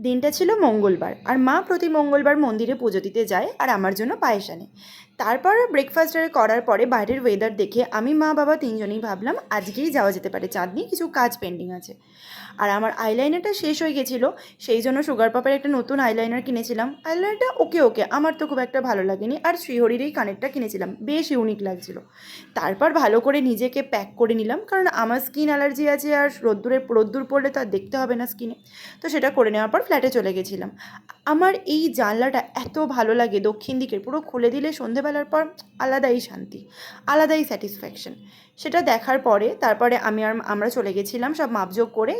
দিনটা ছিল মঙ্গলবার, আর মা প্রতি মঙ্গলবার মন্দিরে পুজো দিতে যায় আর আমার জন্য পায়েস আনে। তারপর ব্রেকফাস্ট করার পরে বাইরের ওয়েদার দেখে আমি মা বাবা তিনজনেই ভাবলাম আজকেই যাওয়া যেতে পারে চাঁদনি, কিছু কাজ পেন্ডিং আছে। আর আমার আইলাইনারটা শেষ হয়ে গেছিলো, সেই জন্য সুগার পাপের একটা নতুন আইলাইনার কিনেছিলাম। আইলাইনারটা ওকে ওকে, আমার তো খুব একটা ভালো লাগেনি। আর শ্রীহরির এই কানেরটা কিনেছিলাম, বেশ ইউনিক লাগছিল। তারপর ভালো করে নিজেকে প্যাক করে নিলাম, কারণ আমার স্কিন অ্যালার্জি আছে আর রোদ্দুর পড়লে তো আর দেখতে হবে না স্কিনে। তো সেটা করে নেওয়ার পর ফ্ল্যাটে চলে গেছিলাম। আমার এই জানলাটা এত ভালো লাগে, দক্ষিণ দিকের, পুরো খুলে দিলে সন্ধেবেলার পর আলাদাই শান্তি, আলাদাই স্যাটিসফ্যাকশন। সেটা দেখার পরে তারপরে আমরা চলে গেছিলাম সব মাপজোগ করে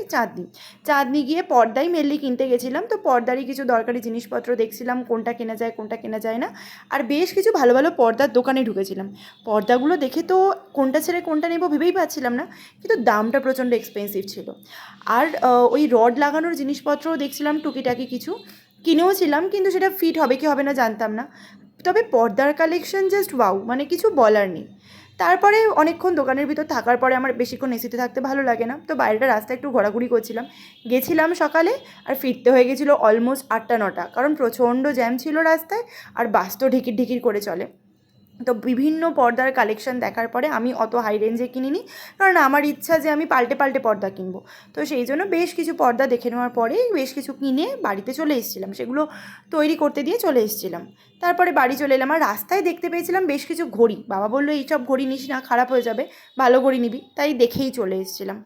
চাঁদনি গিয়ে পর্দাই মেনলি কিনতে গেছিলাম। তো পর্দারই কিছু দরকারি জিনিসপত্র দেখছিলাম, কোনটা কেনা যায় কোনটা কেনা যায় না। আর বেশ কিছু ভালো ভালো পর্দার দোকানে ঢুকেছিলাম। পর্দাগুলো দেখে তো কোনটা ছেড়ে কোনটা নেব ভেবেই পাচ্ছিলাম না, কিন্তু দামটা প্রচণ্ড এক্সপেন্সিভ ছিল। আর ওই রড লাগানোর জিনিসপত্রও দেখছিলাম টুকিটাকি কিছু, কিনেও ছিলাম, কিন্তু সেটা ফিট হবে কি হবে না জানতাম না। তবে পর্দার কালেকশন জাস্ট ওয়াও, মানে কিছু বলার নেই। তারপরে অনেকক্ষণ দোকানের ভিতর থাকার পরে আমার বেশিক্ষণ এসিতে থাকতে ভালো লাগে না, তো বাইরেটা রাস্তায় একটু ঘোরাঘুরি করছিলাম। গেছিলাম সকালে, আর ফিরতে হয়ে গেছিলো অলমোস্ট 8টা 9টা, কারণ প্রচণ্ড জ্যাম ছিল রাস্তায়, আর বাস তো ঢিকির ঢিকির করে চলে। তো বিভিন্ন পর্দার কালেকশন দেখার পরে আমি অত হাই রেঞ্জে কিনিনি, কারণ আমার ইচ্ছা যে আমি পাল্টে পাল্টে পর্দা কিনবো। তো সেই জন্য বেশ কিছু পর্দা দেখে নেওয়ার পরে বেশ কিছু কিনে বাড়িতে চলে এসেছিলাম, সেগুলো তৈরি করতে দিয়ে চলে এসেছিলাম। তারপরে বাড়ি চলে এলাম, আর রাস্তায় দেখতে পেয়েছিলাম বেশ কিছু ঘড়ি। বাবা বললো এইসব ঘড়ি নিস না, খারাপ হয়ে যাবে, ভালো ঘড়ি নিবি, তাই দেখেই চলে এসেছিলাম।